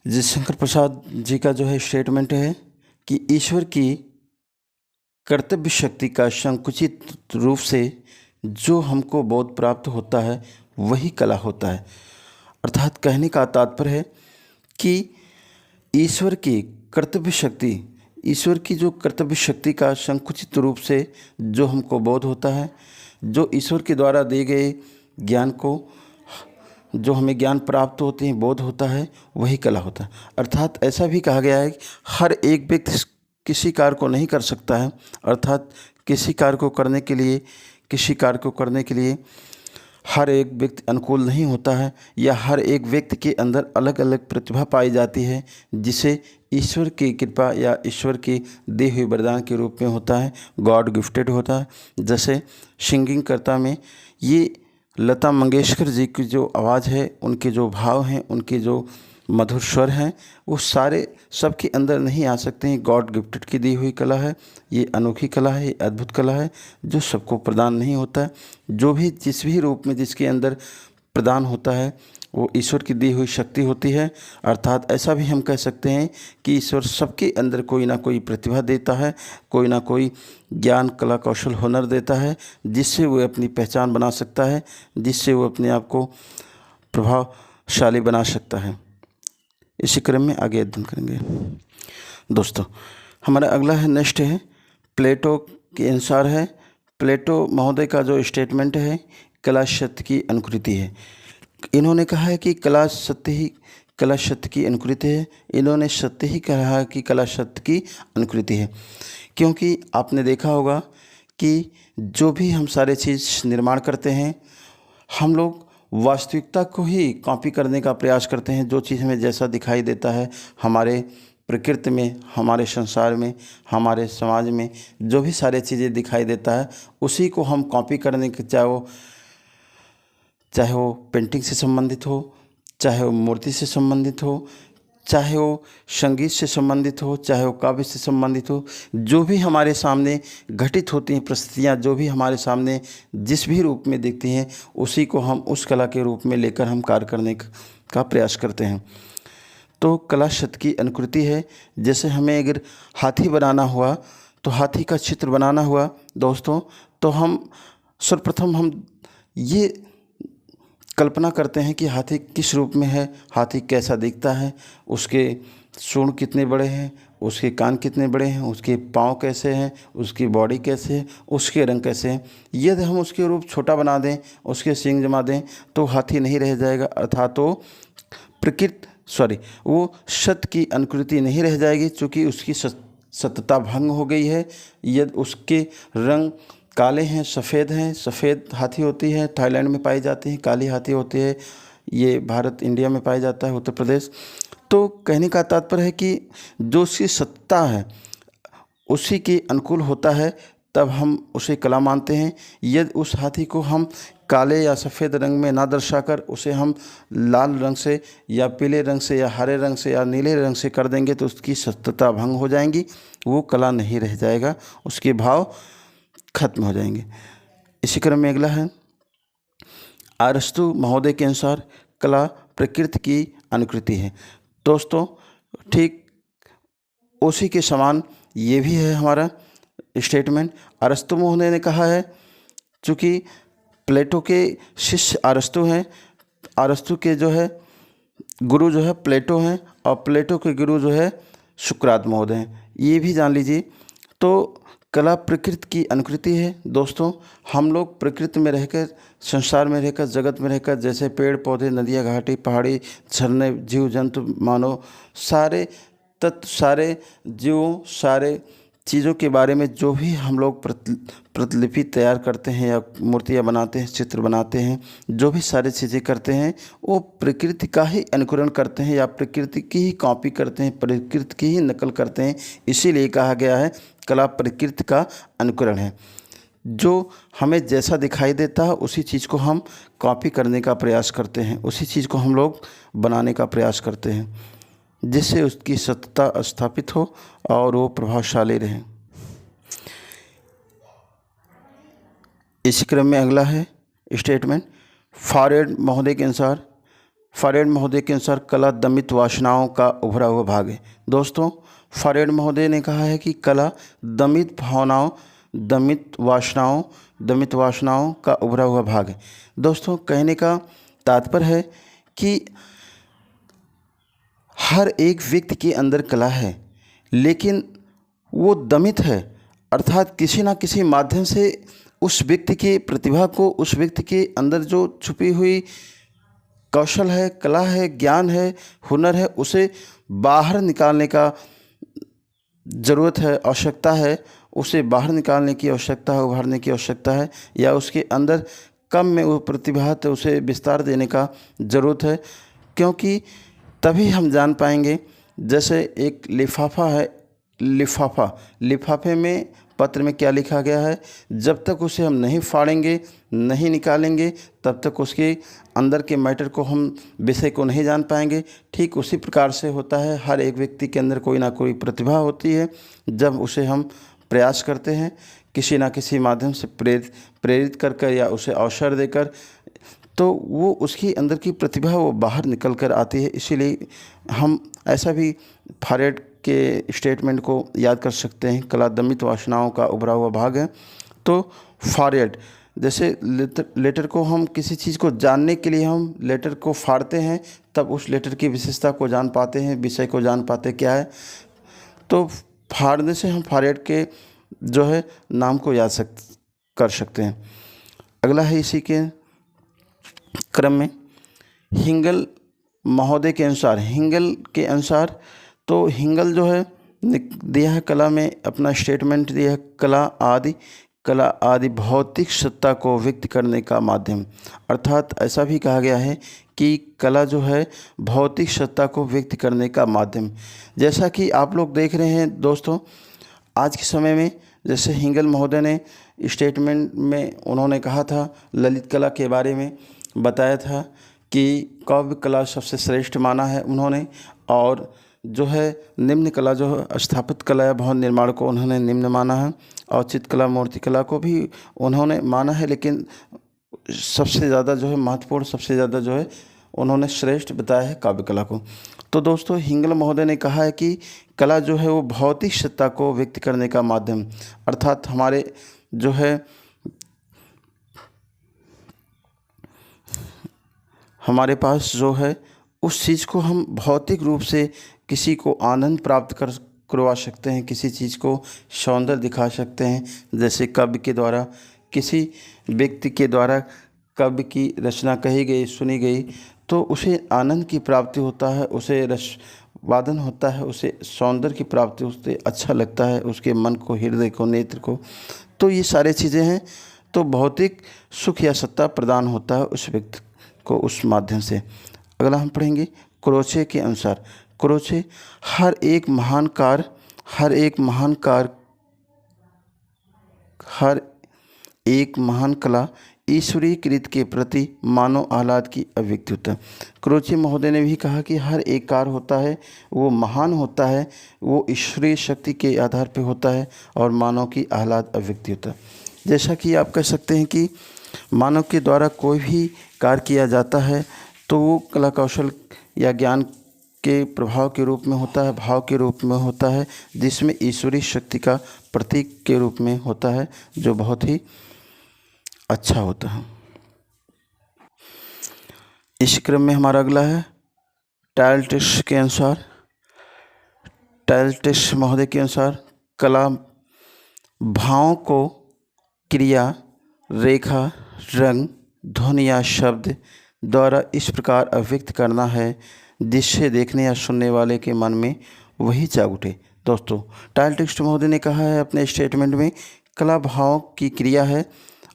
जयशंकर प्रसाद जी का जो है स्टेटमेंट है कि ईश्वर की कर्तव्य शक्ति का संकुचित रूप से जो हमको बोध प्राप्त होता है, वही कला होता है। अर्थात कहने का तात्पर्य है कि ईश्वर की जो कर्तव्य शक्ति का संकुचित रूप से जो हमको बोध होता है, जो ईश्वर के द्वारा दिए गए ज्ञान को, जो हमें ज्ञान प्राप्त होते हैं, बोध होता है, वही कला होता है। अर्थात ऐसा भी कहा गया है कि हर एक व्यक्ति किसी कार्य को नहीं कर सकता है। अर्थात किसी कार्य को करने के लिए हर एक व्यक्ति अनुकूल नहीं होता है, या हर एक व्यक्ति के अंदर अलग अलग प्रतिभा पाई जाती है, जिसे ईश्वर की कृपा या ईश्वर की दी हुई वरदान के रूप में होता है, गॉड गिफ्टेड होता है। जैसे सिंगिंग करता में ये लता मंगेशकर जी की जो आवाज़ है, उनके जो भाव हैं, उनके जो मधुर स्वर हैं, वो सारे सबके अंदर नहीं आ सकते हैं। गॉड गिफ्टेड की दी हुई कला है, ये अनोखी कला है, ये अद्भुत कला है, जो सबको प्रदान नहीं होता है। जो भी जिस भी रूप में जिसके अंदर प्रदान होता है, वो ईश्वर की दी हुई शक्ति होती है। अर्थात ऐसा भी हम कह सकते हैं कि ईश्वर सबके अंदर कोई ना कोई प्रतिभा देता है, कोई ना कोई ज्ञान, कला, कौशल, हुनर देता है, जिससे वो अपनी पहचान बना सकता है, जिससे वो अपने आप को प्रभावशाली बना सकता है। इसी क्रम में आगे अध्ययन करेंगे दोस्तों। हमारा अगला है, नेक्स्ट है प्लेटो के अनुसार है। प्लेटो महोदय का जो स्टेटमेंट है, कला सत्य की अनुकृति है। इन्होंने कहा है कि कला सत्य की अनुकृति है। इन्होंने सत्य ही कहा कि कला सत्य की अनुकृति है, क्योंकि आपने देखा होगा कि जो भी हम सारे चीज़ निर्माण करते हैं, हम लोग वास्तविकता को ही कॉपी करने का प्रयास करते हैं। जो चीज़ हमें जैसा दिखाई देता है हमारे प्रकृति में, हमारे संसार में, हमारे समाज में जो भी सारी चीज़ें दिखाई देता है, उसी को हम कॉपी करने के, चाहे वो पेंटिंग से संबंधित हो, चाहे वो मूर्ति से संबंधित हो, चाहे वो संगीत से संबंधित हो, चाहे वो काव्य से संबंधित हो, जो भी हमारे सामने घटित होती हैं परिस्थितियाँ, जो भी हमारे सामने जिस भी रूप में दिखती हैं, उसी को हम उस कला के रूप में लेकर हम कार्य करने का प्रयास करते हैं। तो कला सत्य की अनुकृति है। जैसे हमें अगर हाथी बनाना हुआ, तो हाथी का चित्र बनाना हुआ दोस्तों, तो हम सर्वप्रथम हम ये कल्पना करते हैं कि हाथी किस रूप में है, हाथी कैसा दिखता है, उसके सूंड कितने बड़े हैं, उसके कान कितने बड़े हैं, उसके पाँव कैसे हैं, उसकी बॉडी कैसे है, उसके रंग कैसे हैं। यदि हम उसके रूप छोटा बना दें, उसके सींग जमा दें, तो हाथी नहीं रह जाएगा, अर्थात वो सत्य की अनुकृति नहीं रह जाएगी, चूँकि उसकी सत्यता भंग हो गई है। यदि उसके रंग काले हैं, सफ़ेद हैं, सफ़ेद हाथी होती है थाईलैंड में पाई जाती है, काली हाथी होती है ये भारत इंडिया में पाया जाता है, उत्तर प्रदेश। तो कहने का तात्पर्य है कि जो उसकी सत्ता है उसी के अनुकूल होता है, तब हम उसे कला मानते हैं। यदि उस हाथी को हम काले या सफ़ेद रंग में ना दर्शाकर उसे हम लाल रंग से या पीले रंग से या हरे रंग से या नीले रंग से कर देंगे, तो उसकी सत्यता भंग हो जाएंगी, वो कला नहीं रह जाएगा, उसके भाव खत्म हो जाएंगे। इसी क्रम में अगला है, अरस्तु महोदय के अनुसार कला प्रकृति की अनुकृति है। दोस्तों ठीक उसी के समान ये भी है हमारा स्टेटमेंट। अरस्तु महोदय ने कहा है, चूँकि प्लेटो के शिष्य अरस्तु हैं, अरस्तु के जो है गुरु जो है प्लेटो हैं, और प्लेटो के गुरु जो है सुकरात महोदय हैं, ये भी जान लीजिए। तो कला प्रकृति की अनुकृति है। दोस्तों हम लोग प्रकृति में रहकर, संसार में रहकर, जगत में रहकर, जैसे पेड़ पौधे, नदियाँ, घाटी, पहाड़ी, झरने, जीव जंतु, मानव, सारे तत्व, सारे जीवों, सारे चीज़ों के बारे में जो भी हम लोग प्रतिलिपि तैयार करते हैं या मूर्तियाँ बनाते हैं, चित्र बनाते हैं, जो भी सारी चीज़ें करते हैं, वो प्रकृति का ही अनुकरण करते हैं या प्रकृति की ही कॉपी करते हैं, प्रकृति की ही नकल करते हैं। इसीलिए कहा गया है कला प्रकृति का अनुकरण है। जो हमें जैसा दिखाई देता है उसी चीज़ को हम कॉपी करने का प्रयास करते हैं, उसी चीज़ को हम लोग बनाने का प्रयास करते हैं, जिससे उसकी सत्यता स्थापित हो और वो प्रभावशाली रहे। इसी क्रम में अगला है स्टेटमेंट, फॉरेड महोदय के अनुसार कला दमित वासनाओं का उभरा हुआ भाग है। दोस्तों फॉरेड महोदय ने कहा है कि कला दमित भावनाओं, दमित वासनाओं का उभरा हुआ भाग है। दोस्तों कहने का तात्पर्य है कि हर एक व्यक्ति के अंदर कला है, लेकिन वो दमित है, अर्थात किसी ना किसी माध्यम से उस व्यक्ति की प्रतिभा को, उस व्यक्ति के अंदर जो छुपी हुई कौशल है, कला है, ज्ञान है, हुनर है, उसे बाहर निकालने का ज़रूरत है, आवश्यकता है, उसे बाहर निकालने की आवश्यकता है, उभारने की आवश्यकता है, या उसके अंदर कम में वो प्रतिभा है तो उसे विस्तार देने का ज़रूरत है। क्योंकि तभी हम जान पाएंगे। जैसे एक लिफाफा है, लिफाफे में पत्र में क्या लिखा गया है, जब तक उसे हम नहीं फाड़ेंगे, नहीं निकालेंगे, तब तक उसके अंदर के मैटर को, हम विषय को नहीं जान पाएंगे। ठीक उसी प्रकार से होता है, हर एक व्यक्ति के अंदर कोई ना कोई प्रतिभा होती है। जब उसे हम प्रयास करते हैं किसी ना किसी माध्यम से प्रेरित कर या उसे अवसर देकर, तो वो उसकी अंदर की प्रतिभा वो बाहर निकल कर आती है। इसीलिए हम ऐसा भी फॉरेड के स्टेटमेंट को याद कर सकते हैं, कला दमित वासनाओं का उभरा हुआ भाग है। तो फॉरेड, जैसे लेटर को हम किसी चीज़ को जानने के लिए हम लेटर को फाड़ते हैं, तब उस लेटर की विशेषता को जान पाते हैं, विषय को जान पाते क्या है। तो फाड़ने से हम फॉरेड के जो है नाम को याद कर सकते हैं। अगला है इसी के क्रम में, हिंगल महोदय के अनुसार, हिंगल के अनुसार तो हिंगल जो है दिया है कला में अपना स्टेटमेंट दिया है, कला आदि भौतिक सत्ता को व्यक्त करने का माध्यम। अर्थात ऐसा भी कहा गया है कि कला जो है भौतिक सत्ता को व्यक्त करने का माध्यम। जैसा कि आप लोग देख रहे हैं दोस्तों, आज के समय में जैसे हिंगल महोदय ने स्टेटमेंट में उन्होंने कहा था, ललित कला के बारे में बताया था कि काव्य कला सबसे श्रेष्ठ माना है उन्होंने, और जो है निम्न कला जो है स्थापित कला या भवन निर्माण को उन्होंने निम्न माना है, और चित्रकला मूर्ति कला को भी उन्होंने माना है, लेकिन सबसे ज़्यादा जो है महत्वपूर्ण, सबसे ज़्यादा जो है उन्होंने श्रेष्ठ बताया है काव्य कला को। तो दोस्तों हिंगल महोदय ने कहा है कि कला जो है वो भौतिक सत्ता को व्यक्त करने का माध्यम, अर्थात हमारे जो है हमारे पास जो है उस चीज़ को हम भौतिक रूप से किसी को आनंद प्राप्त करवा सकते हैं, किसी चीज़ को सौंदर्य दिखा सकते हैं। जैसे काव्य के द्वारा किसी व्यक्ति के द्वारा काव्य की रचना कही गई, सुनी गई, तो उसे आनंद की प्राप्ति होता है, उसे रस वादन होता है, उसे सौंदर्य की प्राप्ति उससे अच्छा लगता है, उसके मन को, हृदय को, नेत्र को। तो ये सारी चीज़ें हैं, तो भौतिक सुख या सत्ता प्रदान होता है उस व्यक्ति को उस माध्यम से। अगला हम पढ़ेंगे क्रोचे के अनुसार। क्रोचे हर एक महान कला ईश्वरीय कृत के प्रति मानव आह्लाद की अभिव्यक्ति होता है। क्रोचे महोदय ने भी कहा कि हर एक कार्य होता है वो महान होता है, वो ईश्वरीय शक्ति के आधार पर होता है और मानव की आह्लाद अभिव्यक्ति होता है। जैसा कि आप कह सकते हैं कि मानव के द्वारा कोई भी कार्य किया जाता है तो वो कला कौशल या ज्ञान के प्रभाव के रूप में होता है, भाव के रूप में होता है, जिसमें ईश्वरीय शक्ति का प्रतीक के रूप में होता है, जो बहुत ही अच्छा होता है। इस क्रम में हमारा अगला है टायलटेस के अनुसार। टायलटेस महोदय के अनुसार कला भावों को क्रिया, रेखा, रंग, ध्वनि या शब्द द्वारा इस प्रकार अभिव्यक्त करना है जिससे देखने या सुनने वाले के मन में वही जाग उठे। दोस्तों टायलटेस महोदय ने कहा है अपने स्टेटमेंट में, कला भावों की क्रिया है,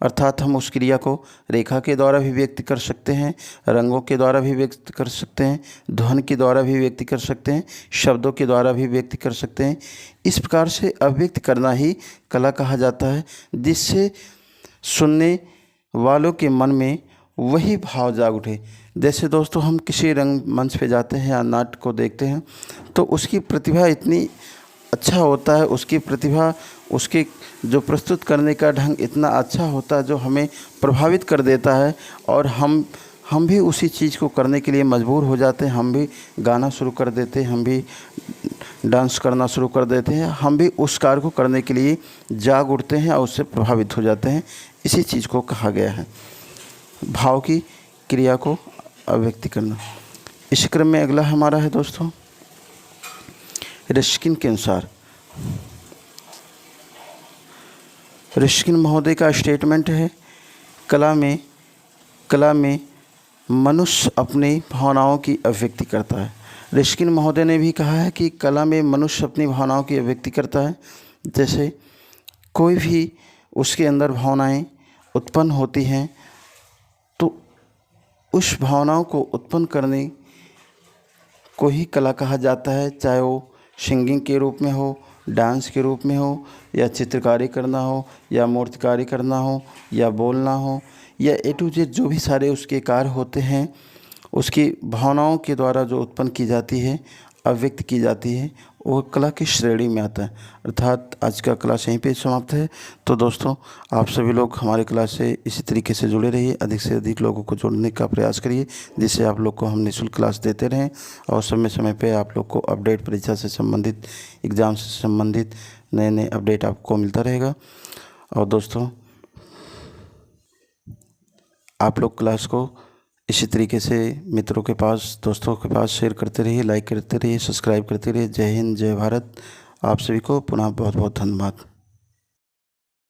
अर्थात हम उस क्रिया को रेखा के द्वारा भी व्यक्त कर सकते हैं, रंगों के द्वारा भी व्यक्त कर सकते हैं, ध्वनि के द्वारा भी व्यक्त कर सकते हैं, शब्दों के द्वारा भी व्यक्त कर सकते हैं। इस प्रकार से अभिव्यक्त करना ही कला कहा जाता है, जिससे सुनने वालों के मन में वही भाव जाग उठे। जैसे दोस्तों हम किसी रंग मंच पे जाते हैं या नाट्य को देखते हैं तो उसकी प्रतिभा इतनी अच्छा होता है, उसकी प्रतिभा, उसके जो प्रस्तुत करने का ढंग इतना अच्छा होता है जो हमें प्रभावित कर देता है, और हम भी उसी चीज़ को करने के लिए मजबूर हो जाते हैं। हम भी गाना शुरू कर देते हैं, हम भी डांस करना शुरू कर देते हैं, हम भी उस कार्य को करने के लिए जाग उठते हैं और उससे प्रभावित हो जाते हैं। इसी चीज़ को कहा गया है भाव की क्रिया को अभिव्यक्ति करना। इस क्रम में अगला हमारा है दोस्तों रस्किन के अनुसार। रस्किन महोदय का स्टेटमेंट है, कला में मनुष्य अपनी भावनाओं की अभिव्यक्ति करता है। रस्किन महोदय ने भी कहा है कि कला में मनुष्य अपनी भावनाओं की अभिव्यक्ति करता है। जैसे कोई भी उसके अंदर भावनाएं उत्पन्न होती हैं तो उस भावनाओं को उत्पन्न करने को ही कला कहा जाता है, चाहे वो सिंगिंग के रूप में हो, डांस के रूप में हो, या चित्रकारी करना हो, या मूर्तिकारी करना हो, या बोलना हो, या ए टू जेड जो भी सारे उसके कार्य होते हैं, उसकी भावनाओं के द्वारा जो उत्पन्न की जाती है, अभिव्यक्त की जाती है, वो कला की श्रेणी में आता है। अर्थात आज का क्लास यहीं पे समाप्त है। तो दोस्तों आप सभी लोग हमारे क्लास से इसी तरीके से जुड़े रहिए, अधिक से अधिक लोगों को जोड़ने का प्रयास करिए, जिससे आप लोग को हम निःशुल्क क्लास देते रहें और समय समय पे आप लोग को अपडेट, परीक्षा से संबंधित, एग्ज़ाम से संबंधित नए नए अपडेट आपको मिलता रहेगा। और दोस्तों आप लोग क्लास को इसी तरीके से मित्रों के पास, दोस्तों के पास शेयर करते रहिए, लाइक करते रहिए, सब्सक्राइब करते रहिए। जय हिंद, जय भारत। आप सभी को पुनः बहुत बहुत धन्यवाद।